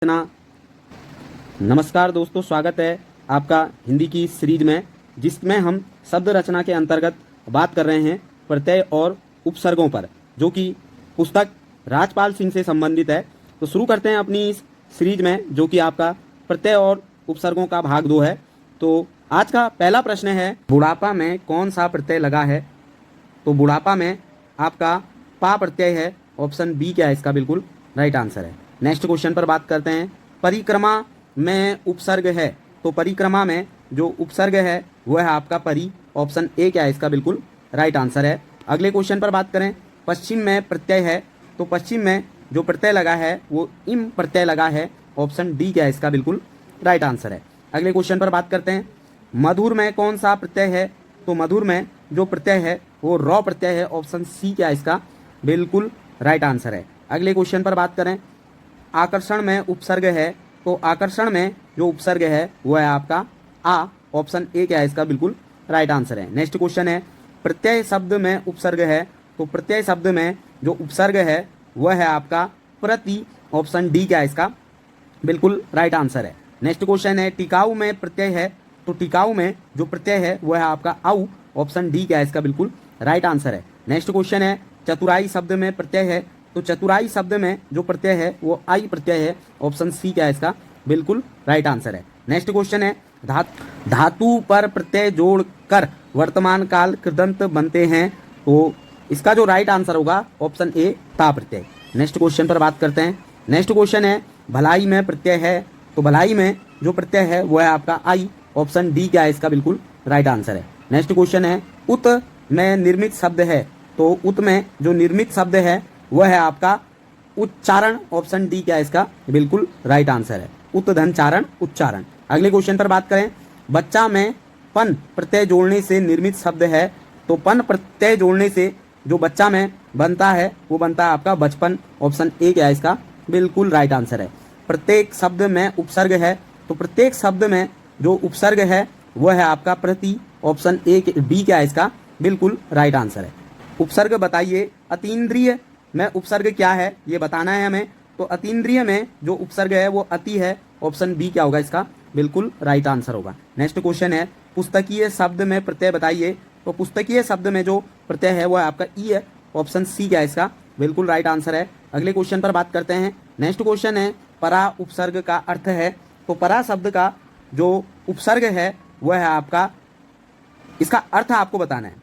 रचना। नमस्कार दोस्तों, स्वागत है आपका हिंदी की सीरीज में, जिसमें हम शब्द रचना के अंतर्गत बात कर रहे हैं प्रत्यय और उपसर्गों पर, जो कि पुस्तक राजपाल सिंह से संबंधित है। तो शुरू करते हैं अपनी इस सीरीज में, जो कि आपका प्रत्यय और उपसर्गों का भाग 2 है। तो आज का पहला प्रश्न है, बुढ़ापा में कौन सा प्रत्यय लगा है? तो बुढ़ापा में आपका पा प्रत्यय है। ऑप्शन बी क्या है इसका बिल्कुल राइट आंसर है। नेक्स्ट क्वेश्चन पर बात करते हैं, परिक्रमा में उपसर्ग है। तो परिक्रमा में जो उपसर्ग है वह है आपका परि। ऑप्शन ए क्या है इसका बिल्कुल राइट आंसर है। अगले क्वेश्चन पर बात करें, पश्चिम में प्रत्यय है। तो पश्चिम में जो प्रत्यय लगा है वो इम प्रत्यय लगा है। ऑप्शन डी क्या है इसका बिल्कुल राइट आंसर है। अगले क्वेश्चन पर बात करते हैं, मधुर में कौन सा प्रत्यय है? तो मधुर में जो प्रत्यय है वो रॉ प्रत्यय है। ऑप्शन सी क्या है इसका बिल्कुल राइट आंसर है। अगले क्वेश्चन पर बात करें, आकर्षण में उपसर्ग है। तो आकर्षण में जो उपसर्ग है वो है आपका आ। ऑप्शन ए क्या है इसका बिल्कुल राइट आंसर है। नेक्स्ट क्वेश्चन है, प्रत्यय शब्द में उपसर्ग है। तो प्रत्यय शब्द में जो उपसर्ग है वह है आपका प्रति। ऑप्शन डी क्या है इसका बिल्कुल राइट आंसर है। नेक्स्ट क्वेश्चन है, टिकाऊ में प्रत्यय है। तो टिकाऊ में जो प्रत्यय है वह है आपका आउ। ऑप्शन डी क्या है इसका बिल्कुल राइट आंसर है। नेक्स्ट क्वेश्चन है, चतुराई शब्द में प्रत्यय है। तो चतुराई शब्द में जो प्रत्यय है वो आई प्रत्यय है। ऑप्शन सी क्या है इसका बिल्कुल राइट आंसर है। नेक्स्ट क्वेश्चन है, धातु पर प्रत्यय जोड़कर वर्तमान काल कृदंत बनते हैं। तो इसका जो राइट आंसर होगा ऑप्शन ए ता प्रत्यय। नेक्स्ट क्वेश्चन पर बात करते हैं। नेक्स्ट क्वेश्चन है, भलाई में प्रत्यय है। तो भलाई में जो प्रत्यय है वो है आपका आई। ऑप्शन डी क्या है इसका बिल्कुल राइट आंसर है। नेक्स्ट क्वेश्चन है, उत में निर्मित शब्द है। तो उत में जो निर्मित शब्द है वह है आपका उच्चारण। ऑप्शन डी क्या है इसका बिल्कुल राइट आंसर है। उत धन चारण उच्चारण। अगले क्वेश्चन पर बात करें, बच्चा में पन प्रत्यय जोड़ने से निर्मित शब्द है। तो पन प्रत्यय जोड़ने से जो बच्चा में बनता है वो बनता है आपका बचपन। ऑप्शन ए क्या है इसका बिल्कुल राइट आंसर है। प्रत्येक शब्द में उपसर्ग है। तो प्रत्येक शब्द में जो उपसर्ग है वह है आपका प्रति। ऑप्शन ए बी क्या है इसका बिल्कुल राइट आंसर है। उपसर्ग बताइए, अतीन्द्रिय में उपसर्ग क्या है ये बताना है हमें। तो अतीन्द्रिय में जो उपसर्ग है वो अति है। ऑप्शन बी क्या होगा इसका बिल्कुल राइट आंसर होगा। नेक्स्ट क्वेश्चन है, पुस्तकीय शब्द में प्रत्यय बताइए। तो पुस्तकीय शब्द में जो प्रत्यय है वो आपका ई है। ऑप्शन सी क्या है इसका बिल्कुल राइट आंसर है। अगले क्वेश्चन पर बात करते हैं। नेक्स्ट क्वेश्चन है, परा उपसर्ग का अर्थ है। तो परा शब्द का जो उपसर्ग है वह है आपका, इसका अर्थ आपको बताना है।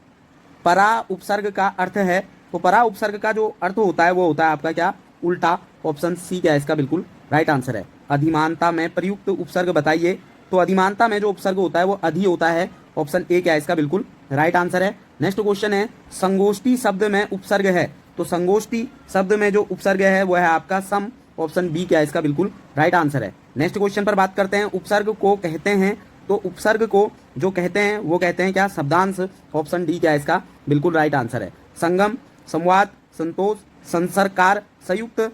परा उपसर्ग का अर्थ है। तो परा उपसर्ग का जो अर्थ होता है वो होता है आपका क्या उल्टा। ऑप्शन सी क्या है इसका बिल्कुल राइट आंसर है। अधिमानता में प्रयुक्त उपसर्ग बताइए। तो अधिमानता में जो उपसर्ग होता है वो अधि होता है। ऑप्शन ए क्या है इसका बिल्कुल राइट आंसर है। नेक्स्ट क्वेश्चन है, संगोष्ठी शब्द में उपसर्ग है। तो संगोष्ठी शब्द में जो उपसर्ग है वह है आपका सम। ऑप्शन बी क्या है इसका बिल्कुल राइट आंसर है। नेक्स्ट क्वेश्चन पर बात करते हैं, उपसर्ग को कहते हैं। तो उपसर्ग को जो कहते हैं वो कहते हैं क्या शब्दांश। ऑप्शन डी क्या है इसका बिल्कुल राइट आंसर है। संगम, संवाद, संतोष, संसर्कार, संयुक्त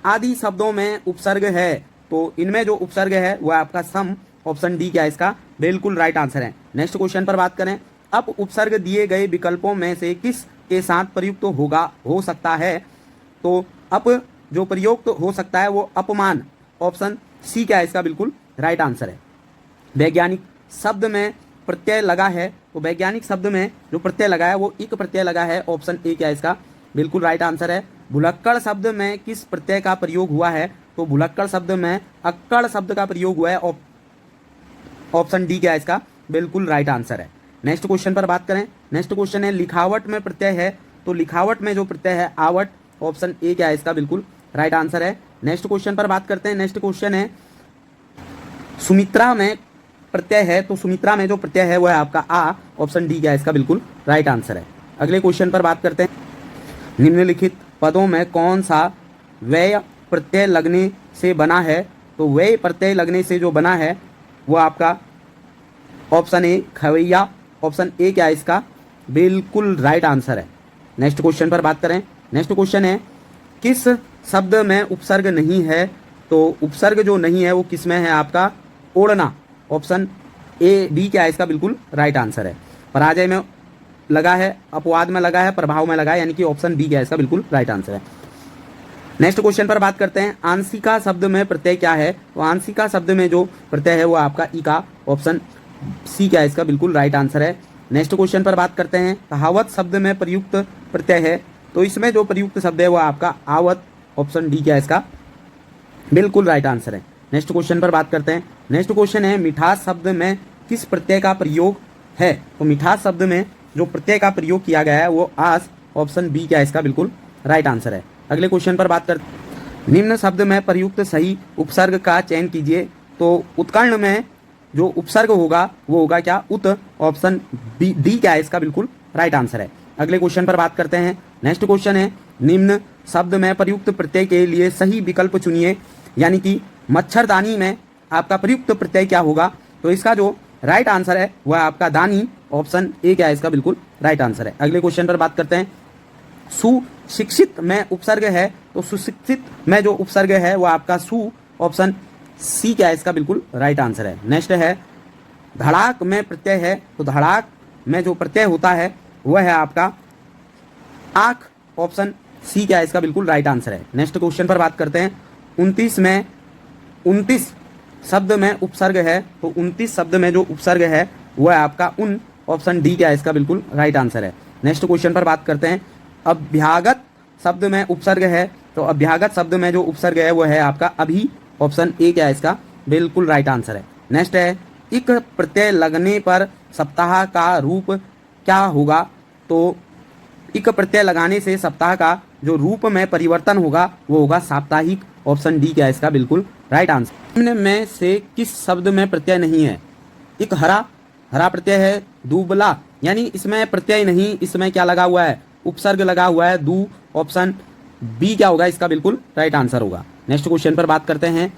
आदि शब्दों में उपसर्ग है। तो इनमें जो उपसर्ग है वह आपका सम। ऑप्शन डी क्या है इसका बिल्कुल राइट आंसर है। नेक्स्ट क्वेश्चन पर बात करें, अब उपसर्ग दिए गए विकल्पों में से किस के साथ प्रयुक्त हो सकता है? तो अप जो प्रयुक्त हो सकता है वो अपमान। ऑप्शन सी क्या है इसका बिल्कुल राइट आंसर है। वैज्ञानिक शब्द में प्रत्यय लगा है। तो वैज्ञानिक शब्द में जो प्रत्यय लगा है वो इक प्रत्यय लगा है। ऑप्शन ए क्या है इसका बिल्कुल राइट आंसर है। भुलक्कड़ शब्द में किस प्रत्यय का प्रयोग हुआ है? तो भुलक्कड़ शब्द में अक्कड़ शब्द का प्रयोग हुआ है। ऑप्शन डी क्या है इसका बिल्कुल राइट आंसर है। नेक्स्ट क्वेश्चन पर बात करें। नेक्स्ट क्वेश्चन है, लिखावट में प्रत्यय है। तो लिखावट में जो प्रत्यय है आवट। ऑप्शन ए क्या है इसका बिल्कुल राइट आंसर है। नेक्स्ट क्वेश्चन पर बात करते हैं। नेक्स्ट क्वेश्चन है, सुमित्रा में प्रत्यय है। तो सुमित्रा में जो प्रत्यय है वह है आपका आ। ऑप्शन डी क्या है इसका बिल्कुल राइट आंसर है। अगले क्वेश्चन पर बात करते हैं, निम्नलिखित पदों में कौन सा व्यय प्रत्यय लगने से बना है? तो व्यय प्रत्यय लगने से जो बना है वो आपका ऑप्शन ए खवैया। ऑप्शन ए क्या है इसका बिल्कुल राइट आंसर है। नेक्स्ट क्वेश्चन पर बात करें। नेक्स्ट क्वेश्चन है, किस शब्द में उपसर्ग नहीं है? तो उपसर्ग जो नहीं है वो किस में है आपका ओढ़ना। ऑप्शन ए बी क्या है इसका बिल्कुल राइट आंसर है। पराजय में लगा है, अपवाद में लगा है, प्रभाव में लगा है, यानी कि ऑप्शन बी क्या है इसका बिल्कुल राइट आंसर है। नेक्स्ट क्वेश्चन पर बात करते हैं, आंशिका शब्द में प्रत्यय क्या है। तो आंशिका शब्द में जो प्रत्यय है वो आपका ई का, ऑप्शन सी क्या है इसका बिल्कुल राइट आंसर है। नेक्स्ट क्वेश्चन पर बात करते हैं, कहावत शब्द में प्रयुक्त प्रत्यय है। तो इसमें जो प्रयुक्त शब्द है वो आपका आवत, ऑप्शन डी क्या है इसका बिल्कुल राइट आंसर है। नेक्स्ट क्वेश्चन पर बात करते हैं, नेक्स्ट क्वेश्चन है, मिठास शब्द में किस प्रत्यय का प्रयोग है। तो मिठास शब्द में जो प्रत्यय का प्रयोग किया गया है वो आस, ऑप्शन बी क्या है इसका बिल्कुल राइट आंसर है। अगले क्वेश्चन पर बात करते हैं, निम्न शब्द में प्रयुक्त सही उपसर्ग का चयन कीजिए। तो उत्कर्ण में जो उपसर्ग होगा वो होगा क्या, उत, ऑप्शन बी डी क्या है इसका बिल्कुल राइट आंसर है। अगले क्वेश्चन पर बात करते हैं, नेक्स्ट क्वेश्चन है, निम्न शब्द में प्रयुक्त प्रत्यय के लिए सही विकल्प चुनिए। यानी कि मच्छरदानी में आपका प्रयुक्त प्रत्यय क्या होगा। तो इसका जो राइट आंसर है वह आपका दानी, ऑप्शन ए क्या है इसका बिल्कुल राइट आंसर है। अगले क्वेश्चन पर बात करते हैं, सुशिक्षित में उपसर्ग है। तो सुशिक्षित में जो उपसर्ग है वो आपका सु, ऑप्शन सी क्या है इसका बिल्कुल राइट आंसर है। नेक्स्ट है, धड़ाक में प्रत्यय है। तो धड़ाक में जो प्रत्यय होता है वह है आपका आख, ऑप्शन सी क्या है इसका बिल्कुल राइट आंसर है। नेक्स्ट क्वेश्चन पर बात करते हैं, 29 शब्द में उपसर्ग है। तो 29 शब्द में जो उपसर्ग है वह आपका उन, ऑप्शन डी क्या है इसका बिल्कुल राइट आंसर है। नेक्स्ट क्वेश्चन पर बात करते हैं, अभ्यागत शब्द में उपसर्ग है। तो अभ्यागत शब्द में जो उपसर्ग है वो है आपका अभी, ऑप्शन ए क्या है इसका बिल्कुल राइट आंसर है। नेक्स्ट है, इक प्रत्यय लगने पर सप्ताह का रूप क्या होगा। तो इक प्रत्यय लगाने से सप्ताह का जो रूप में परिवर्तन होगा वो होगा साप्ताहिक, ऑप्शन डी क्या है इसका बिल्कुल राइट आंसर। निम्न में से किस शब्द में प्रत्यय नहीं है। एक हरा प्रत्यय है, दुबला यानी इसमें प्रत्यय नहीं, इसमें क्या लगा हुआ है, उपसर्ग लगा हुआ है, दू, ऑप्शन बी क्या होगा इसका बिल्कुल राइट आंसर होगा। नेक्स्ट क्वेश्चन पर बात करते हैं,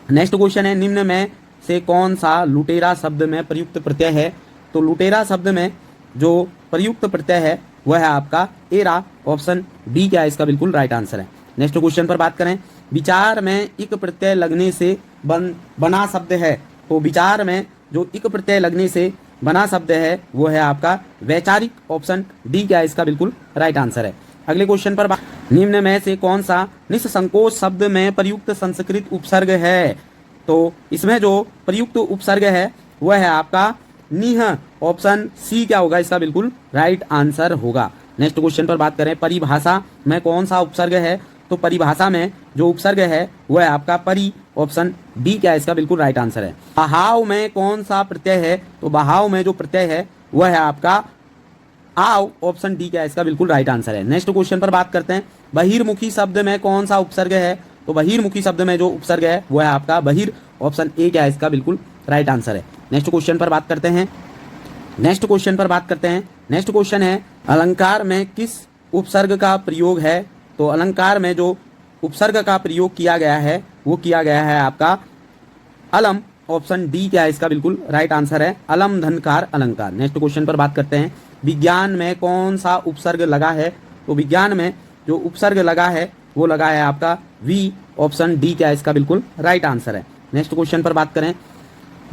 नेक्स्ट क्वेश्चन है, निम्न में से कौन सा लुटेरा शब्द में प्रयुक्त प्रत्यय है। तो लुटेरा शब्द में जो प्रयुक्त प्रत्यय है वह है आपका एरा, ऑप्शन बी क्या है इसका बिल्कुल राइट आंसर है। नेक्स्ट क्वेश्चन पर बात करें, विचार में इक प्रत्यय लगने से बना शब्द है। तो विचार में जो इक प्रत्यय लगने से बना शब्द है वो है आपका वैचारिक, ऑप्शन डी क्या है इसका बिल्कुल राइट आंसर है। अगले क्वेश्चन पर निम्न में से कौन सा निसंकोच शब्द में प्रयुक्त संस्कृत उपसर्ग है। तो इसमें जो प्रयुक्त उपसर्ग है वह है आपका निह, ऑप्शन सी क्या होगा इसका बिल्कुल राइट आंसर होगा। नेक्स्ट क्वेश्चन पर बात करें, परिभाषा में कौन सा उपसर्ग है। तो परिभाषा में जो उपसर्ग है वह है आपका परि, ऑप्शन बी क्या है इसका बिल्कुल राइट आंसर है। बहाव में कौन सा प्रत्यय है। तो बहाव में जो प्रत्यय है वह है आपका आव, ऑप्शन डी क्या है इसका बिल्कुल राइट आंसर है। नेक्स्ट क्वेश्चन पर बात करते हैं, बहिर्मुखी शब्द में कौन सा उपसर्ग है। तो बहिर्मुखी शब्द में जो उपसर्ग है वह है आपका बहिर, ऑप्शन ए क्या है इसका बिल्कुल राइट आंसर है। नेक्स्ट क्वेश्चन पर बात करते हैं, नेक्स्ट क्वेश्चन है, अलंकार में किस उपसर्ग का प्रयोग है। तो अलंकार में जो उपसर्ग का प्रयोग किया गया है वो किया गया है आपका अलम, ऑप्शन डी क्या है इसका बिल्कुल राइट आंसर है, अलम धनकार अलंकार। नेक्स्ट क्वेश्चन पर बात करते हैं, विज्ञान में कौन सा उपसर्ग लगा है। तो विज्ञान में जो उपसर्ग लगा है वो लगा है आपका वी, ऑप्शन डी क्या है इसका बिल्कुल राइट आंसर है। नेक्स्ट क्वेश्चन पर बात करें,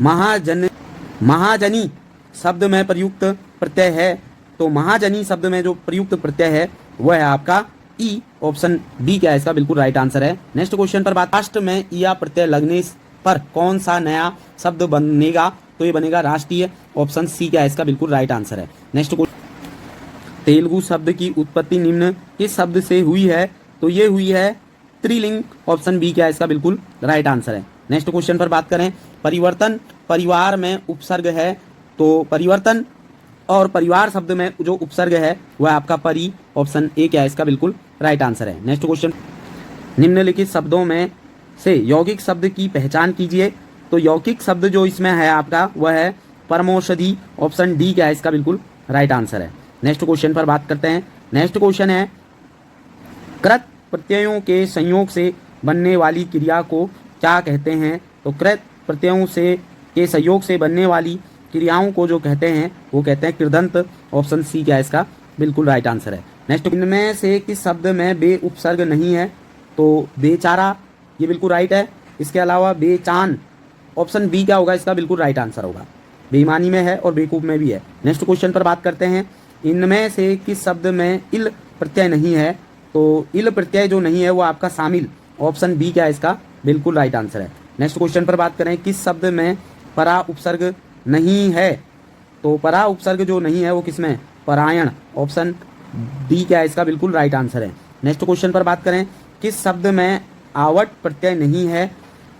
महाजनी शब्द में प्रयुक्त प्रत्यय है। तो महाजनी शब्द में जो प्रयुक्त प्रत्यय है वह है आपका ई, ऑप्शन डी क्या है इसका बिल्कुल राइट आंसर है। नेक्स्ट क्वेश्चन पर बात, राष्ट्र में या प्रत्यय लगने पर कौन सा नया शब्द बनेगा। तो ये बनेगा राष्ट्रीय, ऑप्शन सी क्या है इसका बिल्कुल राइट आंसर है। नेक्स्ट क्वेश्चन, तेलुगु शब्द की उत्पत्ति निम्न किस शब्द से हुई है। तो ये हुई है त्रिलिंग, ऑप्शन बी क्या है इसका बिल्कुल राइट आंसर है। नेक्स्ट क्वेश्चन पर बात करें, परिवर्तन परिवार में उपसर्ग है। तो परिवर्तन और परिवार शब्द में जो उपसर्ग है वह आपका परि, ऑप्शन ए क्या है इसका बिल्कुल राइट आंसर है। नेक्स्ट क्वेश्चन, निम्नलिखित शब्दों में से यौगिक शब्द की पहचान कीजिए। तो यौगिक शब्द जो इसमें है आपका वह है परमौषधि, ऑप्शन डी क्या है इसका बिल्कुल राइट आंसर है। नेक्स्ट क्वेश्चन पर बात करते हैं, नेक्स्ट क्वेश्चन है, कृत प्रत्ययों के संयोग से बनने वाली क्रिया को क्या कहते हैं। तो कृत प्रत्ययों से के संयोग से बनने वाली क्रियाओं को जो कहते हैं वो कहते हैं कृदंत, ऑप्शन सी क्या है इसका बिल्कुल राइट आंसर है। नेक्स्ट, इनमें से किस शब्द में बे उपसर्ग नहीं है। तो बेचारा ये बिल्कुल राइट है। इसके अलावा बेचान, ऑप्शन बी क्या होगा इसका बिल्कुल राइट आंसर होगा। बेईमानी में है और बेवकूफ में भी है। नेक्स्ट क्वेश्चन पर बात करते हैं, इनमें से किस शब्द में इल प्रत्यय नहीं है। तो इल प्रत्यय जो नहीं है वो आपका शामिल, ऑप्शन बी क्या है इसका बिल्कुल राइट आंसर है। नेक्स्ट क्वेश्चन पर बात करें, किस शब्द में परा उपसर्ग नहीं है? तो परा उपसर्ग जो नहीं है वो किसमें? परायण, ऑप्शन डी क्या है इसका बिल्कुल राइट आंसर है। नेक्स्ट क्वेश्चन पर बात करें, किस शब्द में आवट प्रत्यय नहीं है?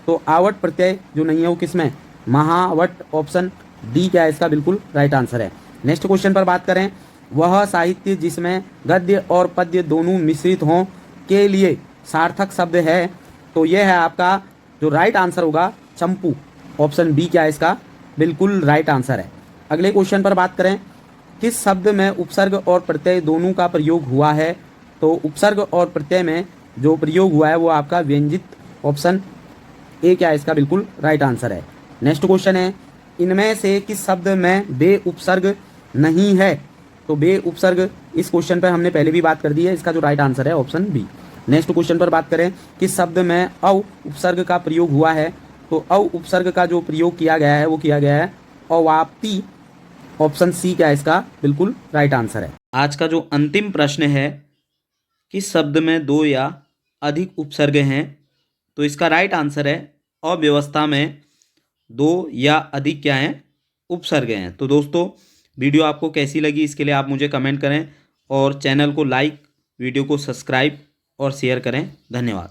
तो आवट प्रत्यय जो नहीं है वो किसमें? महावट, ऑप्शन डी क्या है इसका बिल्कुल राइट आंसर है। नेक्स्ट क्वेश्चन पर बात करें, वह साहित्य जिसमें गद्य और पद्य दोनों मिश्रित हों के लिए सार्थक शब्द है? तो यह है आपका जो राइट आंसर होगा चंपू, ऑप्शन बी क्या है इसका बिल्कुल राइट आंसर है। अगले क्वेश्चन पर बात करें, किस शब्द में उपसर्ग और प्रत्यय दोनों का प्रयोग हुआ है? तो उपसर्ग और प्रत्यय में जो प्रयोग हुआ है वो आपका व्यंजित, ऑप्शन ए क्या है इसका बिल्कुल राइट आंसर है। नेक्स्ट क्वेश्चन है, इनमें से किस शब्द में बे उपसर्ग नहीं है? तो बे उपसर्ग इस क्वेश्चन पर हमने पहले भी बात कर दी है, इसका जो राइट आंसर है ऑप्शन बी। नेक्स्ट क्वेश्चन पर बात करें, किस शब्द में अव उपसर्ग का प्रयोग हुआ है? तो अव उपसर्ग का जो प्रयोग किया गया है वो किया गया है अवाप्ति, ऑप्शन सी क्या है इसका बिल्कुल राइट आंसर है। आज का जो अंतिम प्रश्न है, किस शब्द में दो या अधिक उपसर्ग हैं? तो इसका राइट आंसर है अव्यवस्था में दो या अधिक क्या हैं? उपसर्ग हैं। तो दोस्तों वीडियो आपको कैसी लगी इसके लिए आप मुझे कमेंट करें और चैनल को लाइक, वीडियो को सब्सक्राइब और शेयर करें। धन्यवाद।